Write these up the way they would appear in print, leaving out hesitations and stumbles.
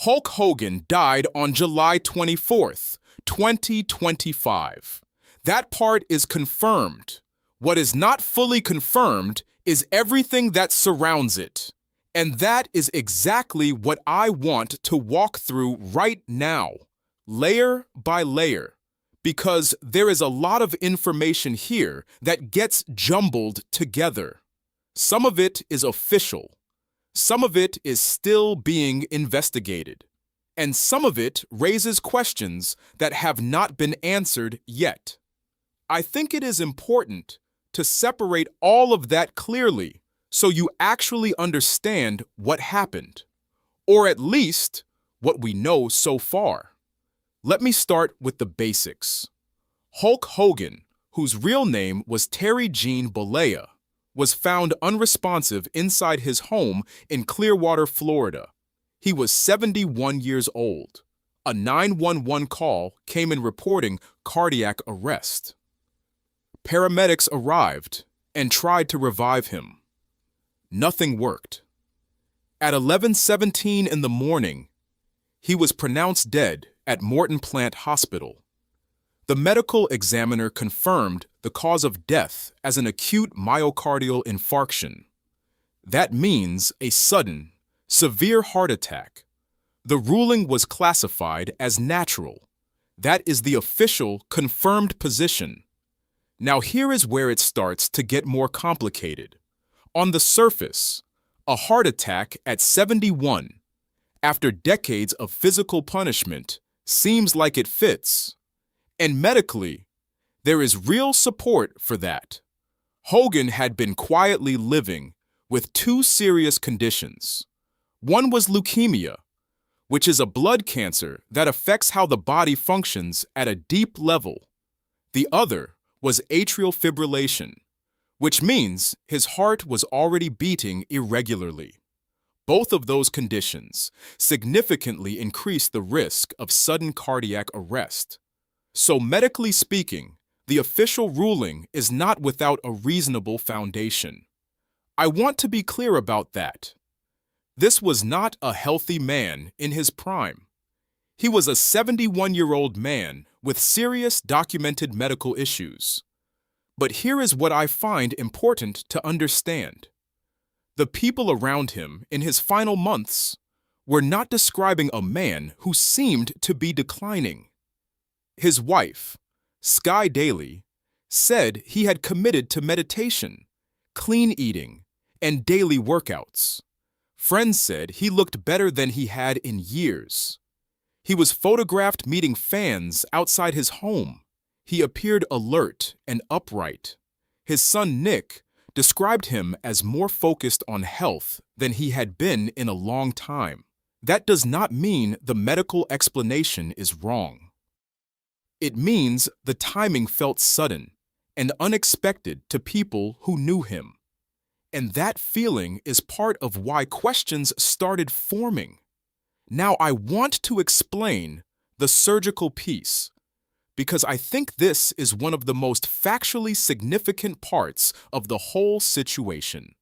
Hulk Hogan died on July 24th, 2025. That part is confirmed. What is not fully confirmed is everything that surrounds it. And that is exactly what I want to walk through right now, layer by layer, because there is a lot of information here that gets jumbled together. Some of it is official. Some of it is still being investigated, and some of it raises questions that have not been answered yet. I think it is important to separate all of that clearly so you actually understand what happened, or at least what we know so far. Let me start with the basics. Hulk Hogan, whose real name was Terry Gene Bollea, was found unresponsive inside his home in Clearwater, Florida. He was 71 years old. A 911 call came in reporting cardiac arrest. Paramedics arrived and tried to revive him. Nothing worked. At 11:17 in the morning, he was pronounced dead at Morton Plant Hospital. The medical examiner confirmed the cause of death as an acute myocardial infarction. That means a sudden, severe heart attack. The ruling was classified as natural. That is the official, confirmed position. Now here is where it starts to get more complicated. On the surface, a heart attack at 71, after decades of physical punishment, seems like it fits. And medically, there is real support for that. Hogan had been quietly living with two serious conditions. One was leukemia, which is a blood cancer that affects how the body functions at a deep level. The other was atrial fibrillation, which means his heart was already beating irregularly. Both of those conditions significantly increased the risk of sudden cardiac arrest. So medically speaking, the official ruling is not without a reasonable foundation. I want to be clear about that. This was not a healthy man in his prime. He was a 71-year-old man with serious documented medical issues. But here is what I find important to understand. The people around him in his final months were not describing a man who seemed to be declining. His wife, Sky Daly, said he had committed to meditation, clean eating, and daily workouts. Friends said he looked better than he had in years. He was photographed meeting fans outside his home. He appeared alert and upright. His son Nick described him as more focused on health than he had been in a long time. That does not mean the medical explanation is wrong. It means the timing felt sudden and unexpected to people who knew him. And that feeling is part of why questions started forming. Now I want to explain the surgical piece, because I think this is one of the most factually significant parts of the whole situation.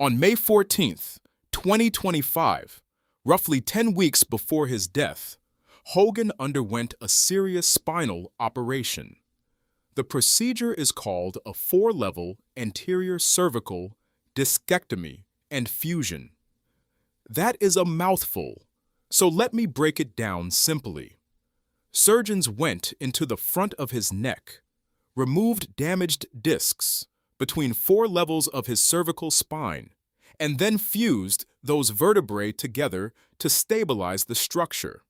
On May 14th, 2025, roughly 10 weeks before his death, Hogan underwent a serious spinal operation. The procedure is called a 4-level anterior cervical discectomy and fusion. That is a mouthful, so let me break it down simply. Surgeons went into the front of his neck, removed damaged discs between 4 levels of his cervical spine, and then fused those vertebrae together to stabilize the structure.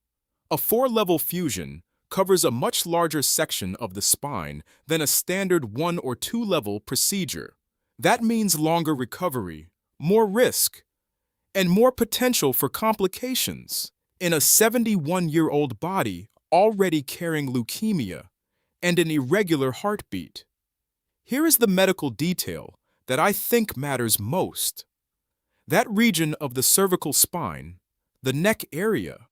A 4-level fusion covers a much larger section of the spine than a standard 1 or 2-level procedure. That means longer recovery, more risk, and more potential for complications in a 71-year-old body already carrying leukemia and an irregular heartbeat. Here is the medical detail that I think matters most. That region of the cervical spine, the neck area,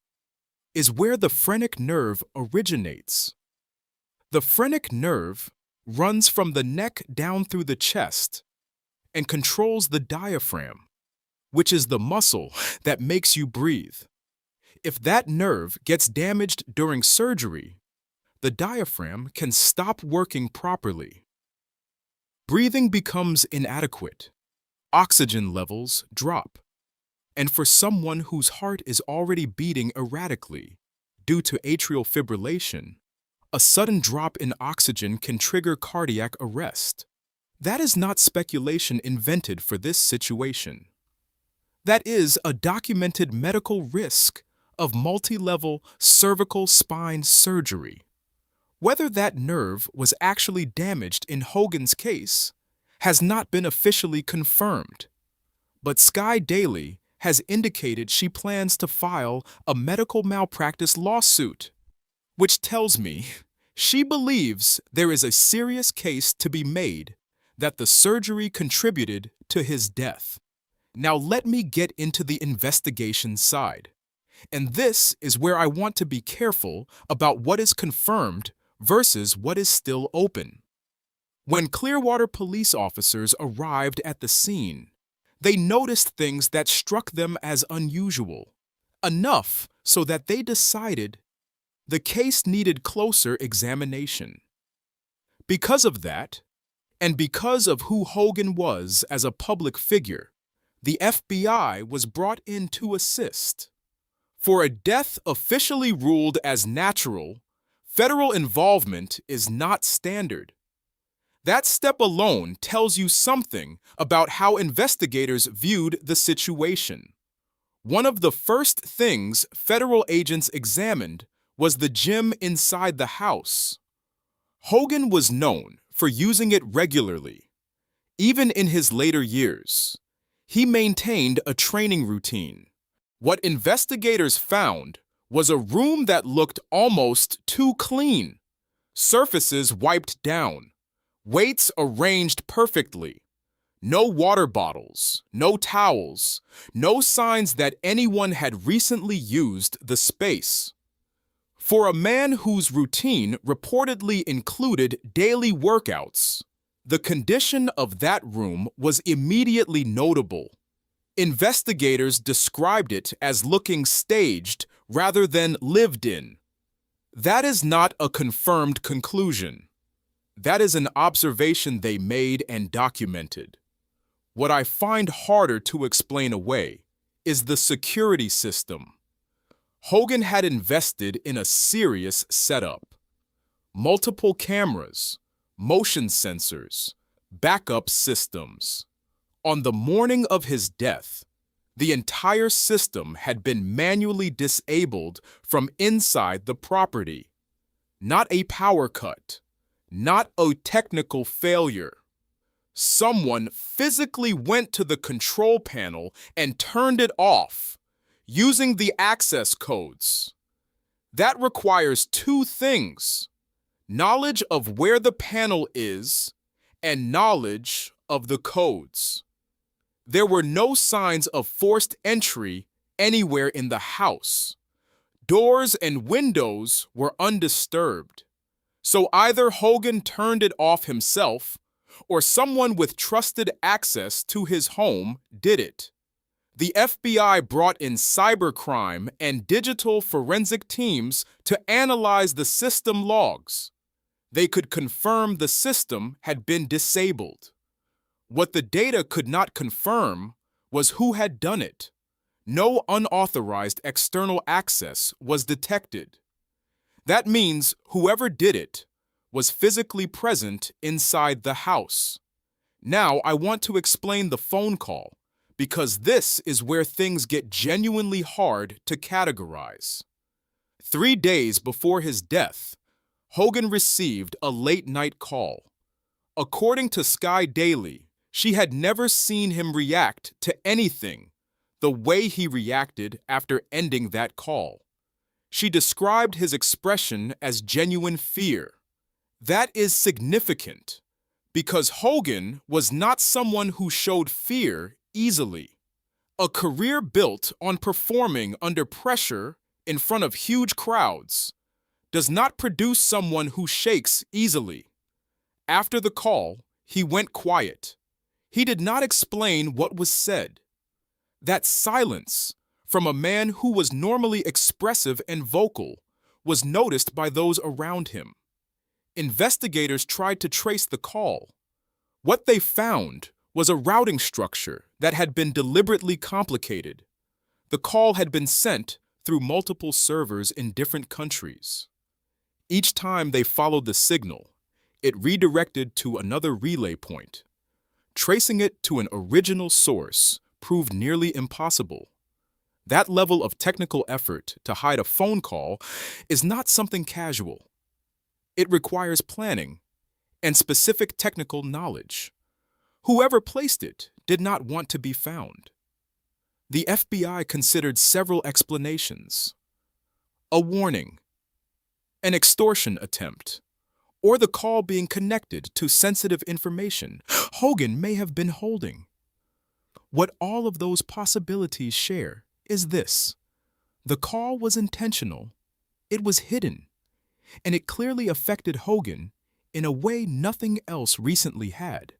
is where the phrenic nerve originates. The phrenic nerve runs from the neck down through the chest and controls the diaphragm, which is the muscle that makes you breathe. If that nerve gets damaged during surgery, the diaphragm can stop working properly. Breathing becomes inadequate. Oxygen levels drop. And for someone whose heart is already beating erratically due to atrial fibrillation, a sudden drop in oxygen can trigger cardiac arrest. That is not speculation invented for this situation. That is a documented medical risk of multi-level cervical spine surgery. Whether that nerve was actually damaged in Hogan's case has not been officially confirmed, but Sky Daily has indicated she plans to file a medical malpractice lawsuit, which tells me she believes there is a serious case to be made that the surgery contributed to his death. Now let me get into the investigation side. And this is where I want to be careful about what is confirmed versus what is still open. When Clearwater police officers arrived at the scene, they noticed things that struck them as unusual, enough so that they decided the case needed closer examination. Because of that, and because of who Hogan was as a public figure, the FBI was brought in to assist. For a death officially ruled as natural, federal involvement is not standard. That step alone tells you something about how investigators viewed the situation. One of the first things federal agents examined was the gym inside the house. Hogan was known for using it regularly. Even in his later years, he maintained a training routine. What investigators found was a room that looked almost too clean. Surfaces wiped down, weights arranged perfectly. No water bottles, no towels, no signs that anyone had recently used the space. For a man whose routine reportedly included daily workouts, the condition of that room was immediately notable. Investigators described it as looking staged rather than lived in. That is not a confirmed conclusion. That is an observation they made and documented. What I find harder to explain away is the security system. Hogan had invested in a serious setup. Multiple cameras, motion sensors, backup systems. On the morning of his death, the entire system had been manually disabled from inside the property. Not a power cut, not a technical failure. Someone physically went to the control panel and turned it off, using the access codes. That requires two things: knowledge of where the panel is and knowledge of the codes. There were no signs of forced entry anywhere in the house. Doors and windows were undisturbed. So either Hogan turned it off himself, or someone with trusted access to his home did it. The FBI brought in cybercrime and digital forensic teams to analyze the system logs. They could confirm the system had been disabled. What the data could not confirm was who had done it. No unauthorized external access was detected. That means whoever did it was physically present inside the house. Now I want to explain the phone call, because this is where things get genuinely hard to categorize. 3 days before his death, Hogan received a late-night call. According to Sky Daily, she had never seen him react to anything the way he reacted after ending that call. She described his expression as genuine fear. That is significant, because Hogan was not someone who showed fear easily. A career built on performing under pressure in front of huge crowds does not produce someone who shakes easily. After the call, he went quiet. He did not explain what was said. That silence, from a man who was normally expressive and vocal, was noticed by those around him. Investigators tried to trace the call. What they found was a routing structure that had been deliberately complicated. The call had been sent through multiple servers in different countries. Each time they followed the signal, it redirected to another relay point. Tracing it to an original source proved nearly impossible. That level of technical effort to hide a phone call is not something casual. It requires planning and specific technical knowledge. Whoever placed it did not want to be found. The FBI considered several explanations: a warning, an extortion attempt, or the call being connected to sensitive information Hogan may have been holding. What all of those possibilities share is this: the call was intentional, it was hidden, and it clearly affected Hogan in a way nothing else recently had.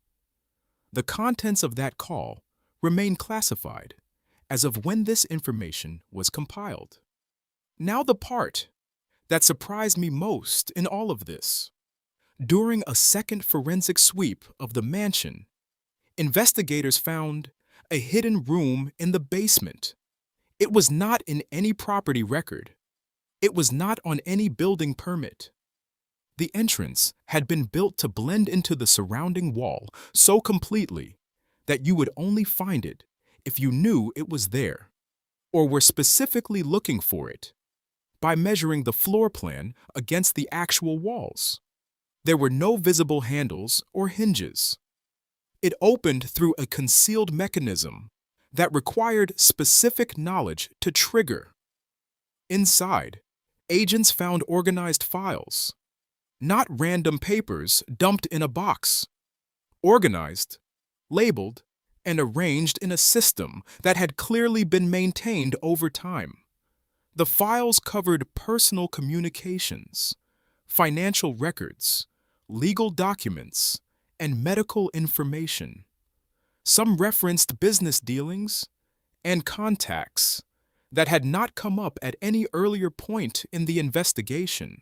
The contents of that call remain classified as of when this information was compiled. Now the part that surprised me most in all of this. During a second forensic sweep of the mansion, investigators found a hidden room in the basement. It was not in any property record. It was not on any building permit. The entrance had been built to blend into the surrounding wall so completely that you would only find it if you knew it was there, or were specifically looking for it, by measuring the floor plan against the actual walls. There were no visible handles or hinges. It opened through a concealed mechanism that required specific knowledge to trigger. Inside, agents found organized files, not random papers dumped in a box. Organized, labeled, and arranged in a system that had clearly been maintained over time. The files covered personal communications, financial records, legal documents, and medical information. Some referenced business dealings and contacts that had not come up at any earlier point in the investigation.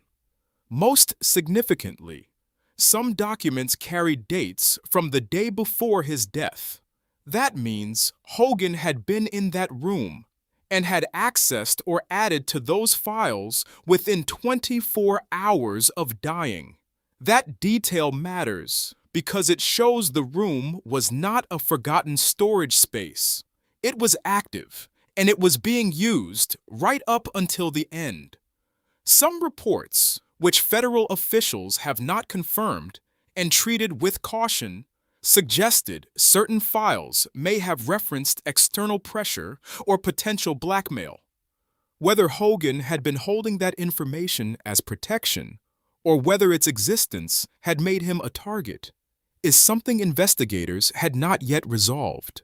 Most significantly, some documents carried dates from the day before his death. That means Hogan had been in that room and had accessed or added to those files within 24 hours of dying. That detail matters because it shows the room was not a forgotten storage space. It was active, and it was being used right up until the end. Some reports, which federal officials have not confirmed and treated with caution, suggested certain files may have referenced external pressure or potential blackmail. Whether Hogan had been holding that information as protection, or whether its existence had made him a target, is something investigators had not yet resolved.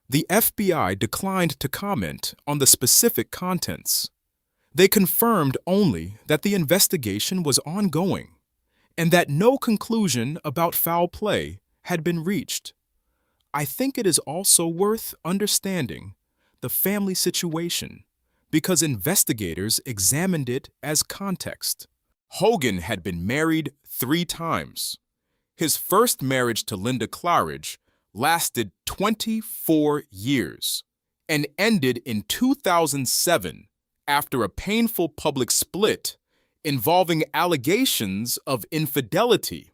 The FBI declined to comment on the specific contents. They confirmed only that the investigation was ongoing and that no conclusion about foul play had been reached. I think it is also worth understanding the family situation because investigators examined it as context. Hogan had been married 3 times. His first marriage to Linda Claridge lasted 24 years and ended in 2007 after a painful public split involving allegations of infidelity.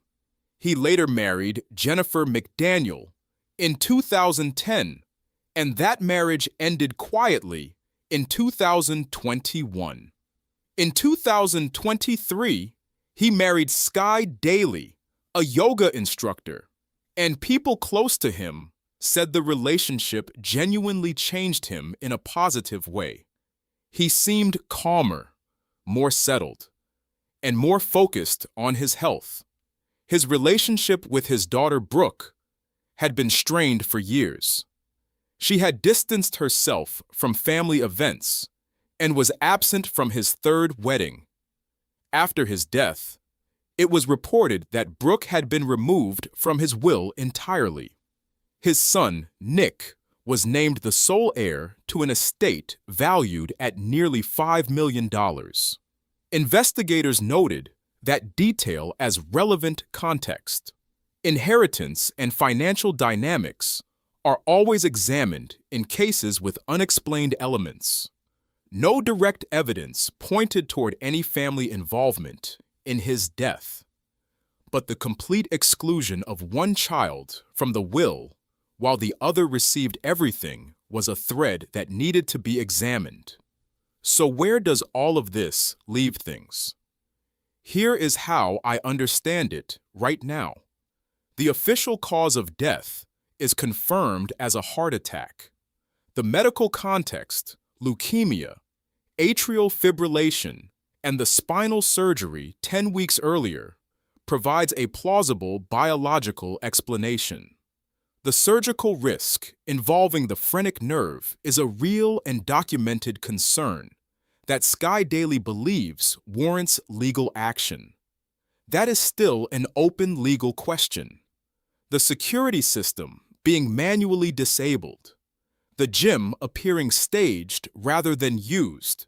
He later married Jennifer McDaniel in 2010, and that marriage ended quietly in 2021. In 2023, he married Sky Daly, a yoga instructor, and people close to him said the relationship genuinely changed him in a positive way. He seemed calmer, more settled, and more focused on his health. His relationship with his daughter Brooke had been strained for years. She had distanced herself from family events and was absent from his 3rd wedding. After his death, it was reported that Brooke had been removed from his will entirely. His son, Nick, was named the sole heir to an estate valued at nearly $5 million. Investigators noted that detail as relevant context. Inheritance and financial dynamics are always examined in cases with unexplained elements. No direct evidence pointed toward any family involvement in his death, but the complete exclusion of one child from the will while the other received everything was a thread that needed to be examined. So where does all of this leave things? Here is how I understand it right now. The official cause of death is confirmed as a heart attack. The medical context, leukemia, atrial fibrillation, and the spinal surgery 10 weeks earlier provides a plausible biological explanation. The surgical risk involving the phrenic nerve is a real and documented concern that Sky Daily believes warrants legal action. That is still an open legal question. The security system being manually disabled, the gym appearing staged rather than used,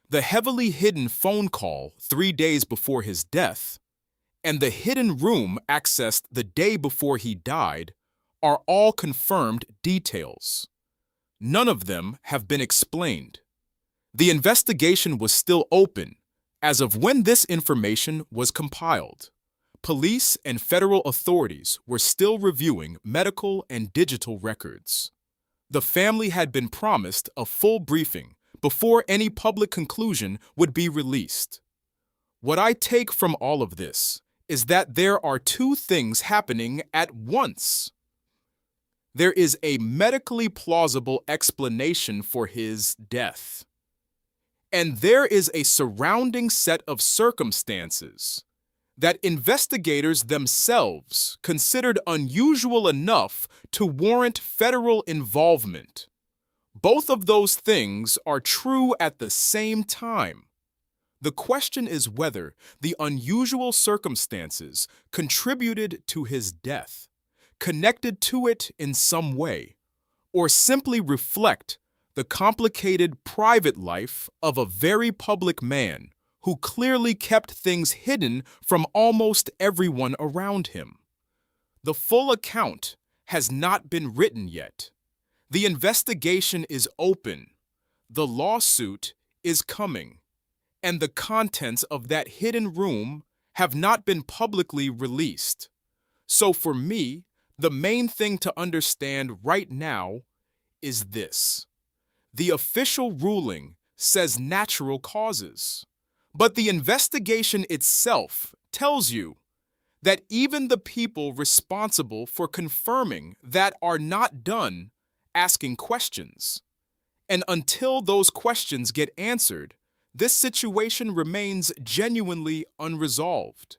the heavily hidden phone call 3 days before his death, and the hidden room accessed the day before he died are all confirmed details. None of them have been explained. The investigation was still open as of when this information was compiled. Police and federal authorities were still reviewing medical and digital records. The family had been promised a full briefing before any public conclusion would be released. What I take from all of this is that there are two things happening at once. There is a medically plausible explanation for his death, and there is a surrounding set of circumstances that investigators themselves considered unusual enough to warrant federal involvement. Both of those things are true at the same time. The question is whether the unusual circumstances contributed to his death, connected to it in some way, or simply reflect the complicated private life of a very public man who clearly kept things hidden from almost everyone around him. The full account has not been written yet. The investigation is open. The lawsuit is coming, and the contents of that hidden room have not been publicly released. So for me, the main thing to understand right now is this. The official ruling says natural causes, but the investigation itself tells you that even the people responsible for confirming that are not done asking questions. And until those questions get answered, this situation remains genuinely unresolved.